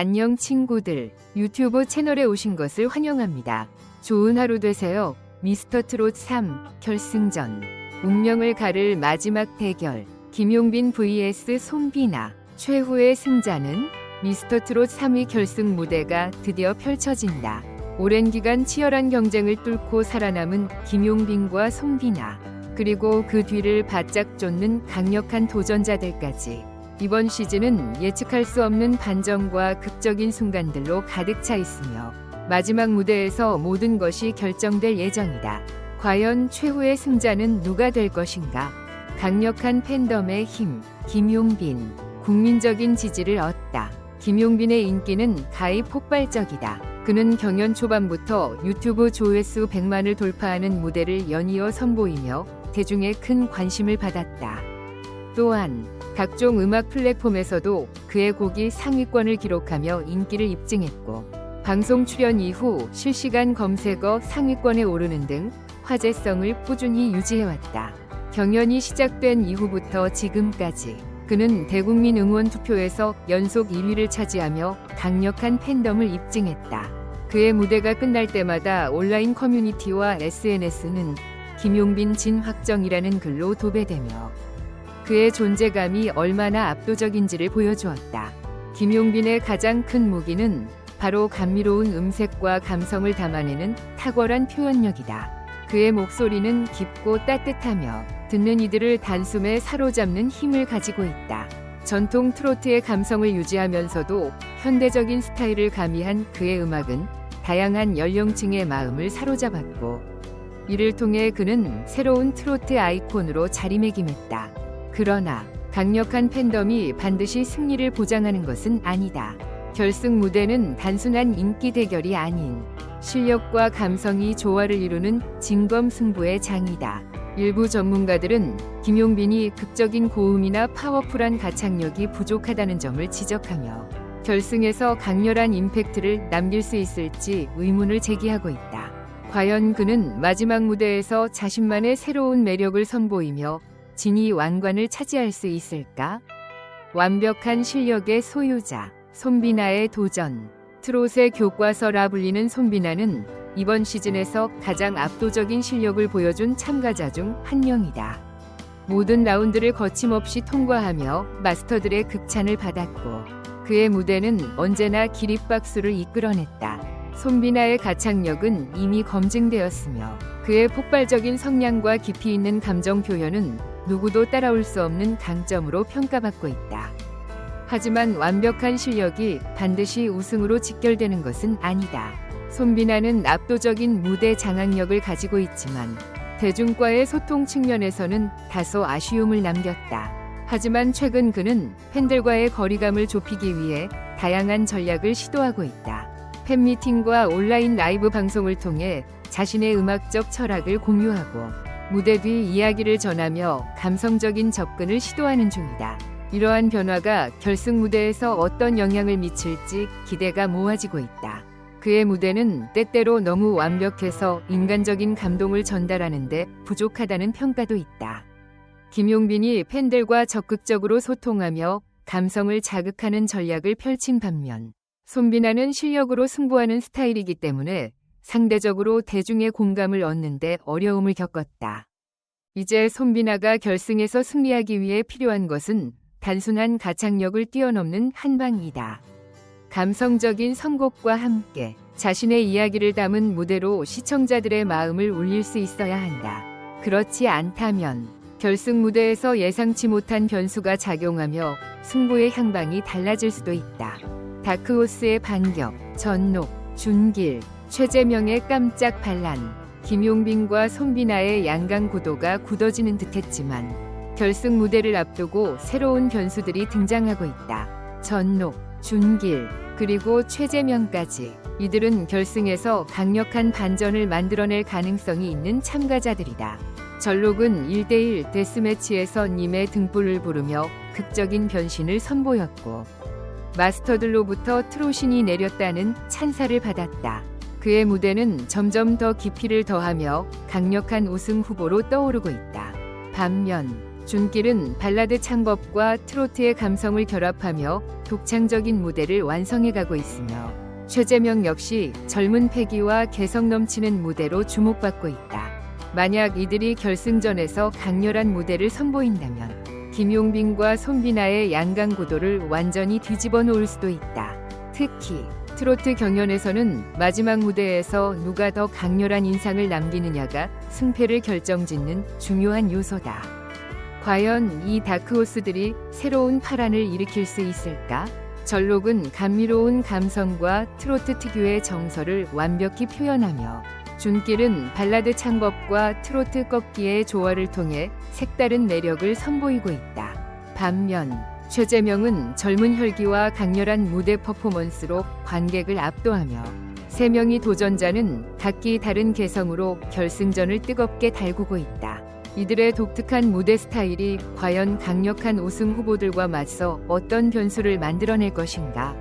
안녕 친구들, 유튜브 채널에 오신 것을 환영합니다. 좋은 하루 되세요. 미스터트롯 3 결승전, 운명을 가를 마지막 대결, 김용빈 vs 송비나, 최후의 승자는 미스터트롯 3위 결승 무대가 드디어 펼쳐진다. 오랜 기간 치열한 경쟁을 뚫고 살아남은 김용빈과 송비나, 그리고 그 뒤를 바짝 쫓는 강력한 도전자들까지. 이번 시즌은 예측할 수 없는 반전과 극적인 순간들로 가득 차 있으며 마지막 무대에서 모든 것이 결정될 예정이다. 과연 최후의 승자는 누가 될 것인가? 강력한 팬덤의 힘, 김용빈. 국민적인 지지를 얻다. 김용빈의 인기는 가히 폭발적이다. 그는 경연 초반부터 유튜브 조회수 100만을 돌파하는 무대를 연이어 선보이며 대중의 큰 관심을 받았다. 또한 각종 음악 플랫폼에서도 그의 곡이 상위권을 기록하며 인기를 입증했고, 방송 출연 이후 실시간 검색어 상위권에 오르는 등 화제성을 꾸준히 유지해왔다. 경연이 시작된 이후부터 지금까지 그는 대국민 응원 투표에서 연속 1위를 차지하며 강력한 팬덤을 입증했다. 그의 무대가 끝날 때마다 온라인 커뮤니티와 SNS는 김용빈 진 확정이라는 글로 도배되며 그의 존재감이 얼마나 압도적인지를 보여주었다. 김용빈의 가장 큰 무기는 바로 감미로운 음색과 감성을 담아내는 탁월한 표현력이다. 그의 목소리는 깊고 따뜻하며 듣는 이들을 단숨에 사로잡는 힘을 가지고 있다. 전통 트로트의 감성을 유지하면서도 현대적인 스타일을 가미한 그의 음악은 다양한 연령층의 마음을 사로잡았고, 이를 통해 그는 새로운 트로트 아이콘으로 자리매김했다. 그러나 강력한 팬덤이 반드시 승리를 보장하는 것은 아니다. 결승 무대는 단순한 인기 대결이 아닌 실력과 감성이 조화를 이루는 진검승부의 장이다. 일부 전문가들은 김용빈이 극적인 고음이나 파워풀한 가창력이 부족하다는 점을 지적하며 결승에서 강렬한 임팩트를 남길 수 있을지 의문을 제기하고 있다. 과연 그는 마지막 무대에서 자신만의 새로운 매력을 선보이며 진이 왕관을 차지할 수 있을까? 완벽한 실력의 소유자, 송비나의 도전. 트롯의 교과서라 불리는 송비나는 이번 시즌에서 가장 압도적인 실력을 보여준 참가자 중 한 명이다. 모든 라운드를 거침없이 통과하며 마스터들의 극찬을 받았고, 그의 무대는 언제나 기립박수를 이끌어냈다. 송비나의 가창력은 이미 검증되었으며 그의 폭발적인 성량과 깊이 있는 감정 표현은 누구도 따라올 수 없는 강점으로 평가받고 있다. 하지만 완벽한 실력이 반드시 우승으로 직결되는 것은 아니다. 송비나는 압도적인 무대 장악력을 가지고 있지만 대중과의 소통 측면에서는 다소 아쉬움을 남겼다. 하지만 최근 그는 팬들과의 거리감을 좁히기 위해 다양한 전략을 시도하고 있다. 팬미팅과 온라인 라이브 방송을 통해 자신의 음악적 철학을 공유하고 무대 뒤 이야기를 전하며 감성적인 접근을 시도하는 중이다. 이러한 변화가 결승 무대에서 어떤 영향을 미칠지 기대가 모아지고 있다. 그의 무대는 때때로 너무 완벽해서 인간적인 감동을 전달하는데 부족하다는 평가도 있다. 김용빈이 팬들과 적극적으로 소통하며 감성을 자극하는 전략을 펼친 반면, 송비나는 실력으로 승부하는 스타일이기 때문에 상대적으로 대중의 공감을 얻는데 어려움을 겪었다. 이제 송비나가 결승에서 승리하기 위해 필요한 것은 단순한 가창력을 뛰어넘는 한방이다. 감성적인 선곡과 함께 자신의 이야기를 담은 무대로 시청자들의 마음을 울릴 수 있어야 한다. 그렇지 않다면 결승 무대에서 예상치 못한 변수가 작용하며 승부의 향방이 달라질 수도 있다. 다크호스의 반격, 전록, 준길, 최재명의 깜짝 반란, 김용빈과 송비나의 양강 구도가 굳어지는 듯했지만 결승 무대를 앞두고 새로운 변수들이 등장하고 있다. 전록, 준길, 그리고 최재명까지. 이들은 결승에서 강력한 반전을 만들어낼 가능성이 있는 참가자들이다. 전록은 1대1 데스매치에서 님의 등불을 부르며 극적인 변신을 선보였고, 마스터들로부터 트로신이 내렸다는 찬사를 받았다. 그의 무대는 점점 더 깊이를 더하며 강력한 우승 후보로 떠오르고 있다. 반면 준길은 발라드 창법과 트로트의 감성을 결합하며 독창적인 무대를 완성해가고 있으며 최재명 역시 젊은 패기와 개성 넘치는 무대로 주목받고 있다. 만약 이들이 결승전에서 강렬한 무대를 선보인다면 김용빈과 손비나의 양강구도를 완전히 뒤집어 놓을 수도 있다. 특히 트로트 경연에서는 마지막 무대에서 누가 더 강렬한 인상을 남기느냐가 승패를 결정짓는 중요한 요소다. 과연 이 다크호스들이 새로운 파란을 일으킬 수 있을까? 전록은 감미로운 감성과 트로트 특유의 정서를 완벽히 표현하며 준길은 발라드 창법과 트로트 꺾기의 조화를 통해 색다른 매력을 선보이고 있다. 반면 최재명은 젊은 혈기와 강렬한 무대 퍼포먼스로 관객을 압도하며 세 명의 도전자는 각기 다른 개성으로 결승전을 뜨겁게 달구고 있다. 이들의 독특한 무대 스타일이 과연 강력한 우승 후보들과 맞서 어떤 변수를 만들어낼 것인가?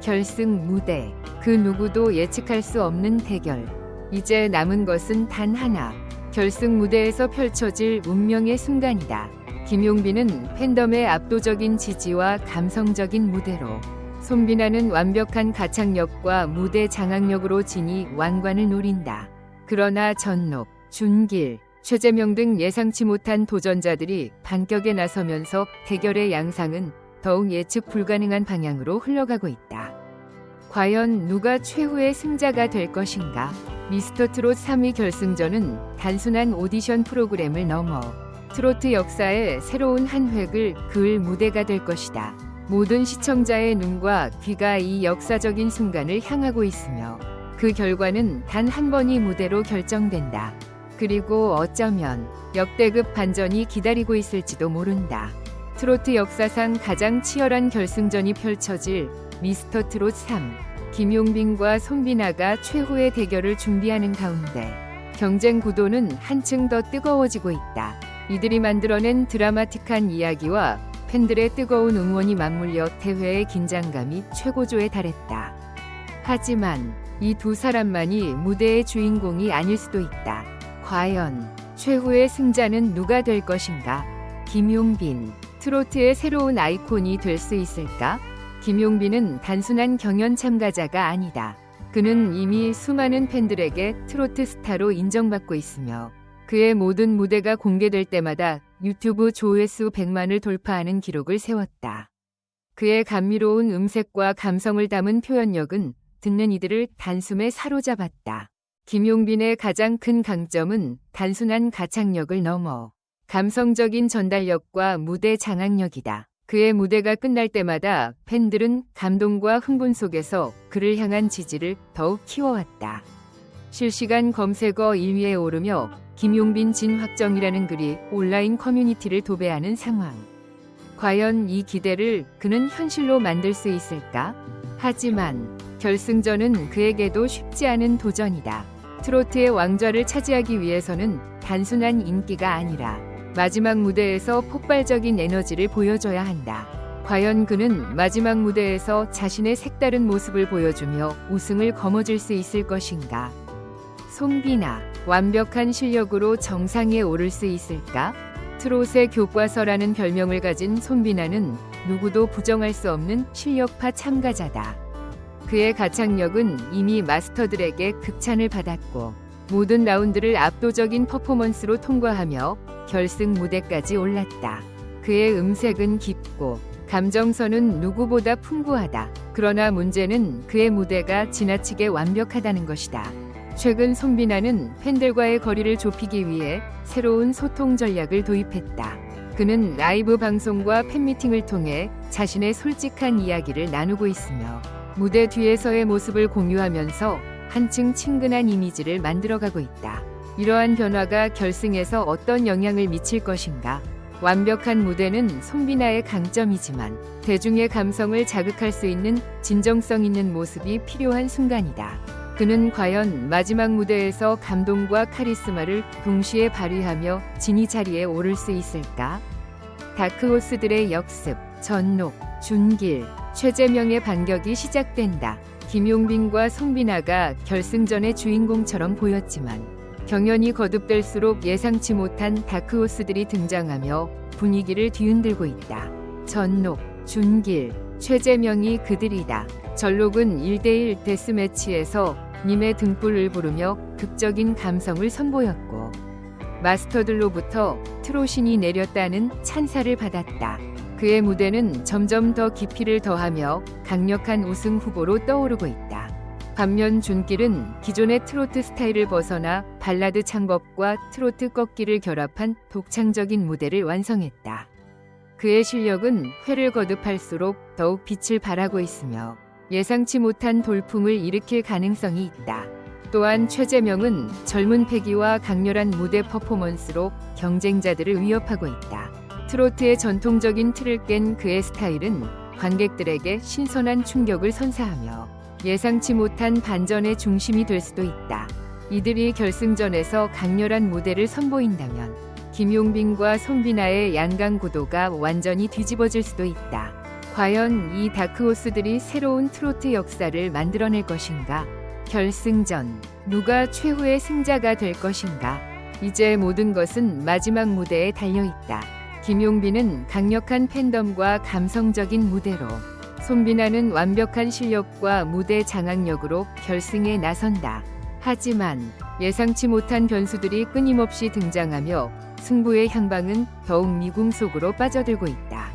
결승 무대, 그 누구도 예측할 수 없는 대결. 이제 남은 것은 단 하나. 결승 무대에서 펼쳐질 운명의 순간이다. 김용빈은 팬덤의 압도적인 지지와 감성적인 무대로, 손비나는 완벽한 가창력과 무대 장악력으로 진이 왕관을 노린다. 그러나 전록, 준길, 최재명 등 예상치 못한 도전자들이 반격에 나서면서 대결의 양상은 더욱 예측 불가능한 방향으로 흘러가고 있다. 과연 누가 최후의 승자가 될 것인가? 미스터트롯 3위 결승전은 단순한 오디션 프로그램을 넘어 트로트 역사의 새로운 한 획을 그을 무대가 될 것이다. 모든 시청자의 눈과 귀가 이 역사적인 순간을 향하고 있으며 그 결과는 단 한 번의 무대로 결정된다. 그리고 어쩌면 역대급 반전이 기다리고 있을지도 모른다. 트로트 역사상 가장 치열한 결승전이 펼쳐질 미스터트롯 3. 김용빈과 손비나가 최후의 대결을 준비하는 가운데 경쟁 구도는 한층 더 뜨거워지고 있다. 이들이 만들어낸 드라마틱한 이야기와 팬들의 뜨거운 응원이 맞물려 대회의 긴장감이 최고조에 달했다. 하지만 이 두 사람만이 무대의 주인공이 아닐 수도 있다. 과연 최후의 승자는 누가 될 것인가? 김용빈, 트로트의 새로운 아이콘이 될 수 있을까? 김용빈은 단순한 경연 참가자가 아니다. 그는 이미 수많은 팬들에게 트로트 스타로 인정받고 있으며 그의 모든 무대가 공개될 때마다 유튜브 조회수 100만을 돌파하는 기록을 세웠다. 그의 감미로운 음색과 감성을 담은 표현력은 듣는 이들을 단숨에 사로잡았다. 김용빈의 가장 큰 강점은 단순한 가창력을 넘어 감성적인 전달력과 무대 장악력이다. 그의 무대가 끝날 때마다 팬들은 감동과 흥분 속에서 그를 향한 지지를 더욱 키워왔다. 실시간 검색어 1위에 오르며 김용빈 진확정이라는 글이 온라인 커뮤니티를 도배하는 상황. 과연 이 기대를 그는 현실로 만들 수 있을까? 하지만 결승전은 그에게도 쉽지 않은 도전이다. 트로트의 왕좌를 차지하기 위해서는 단순한 인기가 아니라 마지막 무대에서 폭발적인 에너지를 보여줘야 한다. 과연 그는 마지막 무대에서 자신의 색다른 모습을 보여주며 우승을 거머쥘 수 있을 것인가? 손비나, 완벽한 실력으로 정상에 오를 수 있을까? 트롯의 교과서라는 별명을 가진 손비나는 누구도 부정할 수 없는 실력파 참가자다. 그의 가창력은 이미 마스터들에게 극찬을 받았고 모든 라운드를 압도적인 퍼포먼스로 통과하며 결승 무대까지 올랐다. 그의 음색은 깊고 감정선은 누구보다 풍부하다. 그러나 문제는 그의 무대가 지나치게 완벽하다는 것이다. 최근 손비나는 팬들과의 거리를 좁히기 위해 새로운 소통 전략을 도입했다. 그는 라이브 방송과 팬미팅을 통해 자신의 솔직한 이야기를 나누고 있으며 무대 뒤에서의 모습을 공유하면서 한층 친근한 이미지를 만들어가고 있다. 이러한 변화가 결승에서 어떤 영향을 미칠 것인가? 완벽한 무대는 손비나의 강점이지만 대중의 감성을 자극할 수 있는 진정성 있는 모습이 필요한 순간이다. 그는 과연 마지막 무대에서 감동과 카리스마를 동시에 발휘하며 진위 자리에 오를 수 있을까? 다크호스들의 역습, 전록, 준길, 최재명의 반격이 시작된다. 김용빈과 손비나가 결승전의 주인공처럼 보였지만 경연이 거듭될수록 예상치 못한 다크호스들이 등장하며 분위기를 뒤흔들고 있다. 전록, 준길, 최재명이 그들이다. 전록은 1대1 데스매치에서 님의 등불을 부르며 극적인 감성을 선보였고 마스터들로부터 트로신이 내렸다는 찬사를 받았다. 그의 무대는 점점 더 깊이를 더하며 강력한 우승 후보로 떠오르고 있다. 반면 준길은 기존의 트로트 스타일을 벗어나 발라드 창법과 트로트 꺾기를 결합한 독창적인 무대를 완성했다. 그의 실력은 회를 거듭할수록 더욱 빛을 발하고 있으며 예상치 못한 돌풍을 일으킬 가능성이 있다. 또한 최재명은 젊은 패기와 강렬한 무대 퍼포먼스로 경쟁자들을 위협하고 있다. 트로트의 전통적인 틀을 깬 그의 스타일은 관객들에게 신선한 충격을 선사하며 예상치 못한 반전의 중심이 될 수도 있다. 이들이 결승전에서 강렬한 무대를 선보인다면 김용빈과 손비나의 양강 구도가 완전히 뒤집어질 수도 있다. 과연 이 다크호스들이 새로운 트로트 역사를 만들어낼 것인가? 결승전, 누가 최후의 승자가 될 것인가? 이제 모든 것은 마지막 무대에 달려있다. 김용빈은 강력한 팬덤과 감성적인 무대로, 손비나는 완벽한 실력과 무대 장악력으로 결승에 나선다. 하지만 예상치 못한 변수들이 끊임없이 등장하며 승부의 향방은 더욱 미궁 속으로 빠져들고 있다.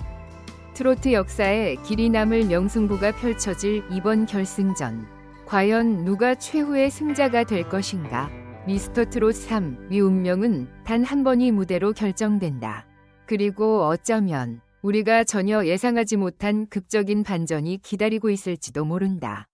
트로트 역사에 길이 남을 명승부가 펼쳐질 이번 결승전. 과연 누가 최후의 승자가 될 것인가? 미스터트롯 3위 운명은 단 한 번이 무대로 결정된다. 그리고 어쩌면 우리가 전혀 예상하지 못한 극적인 반전이 기다리고 있을지도 모른다.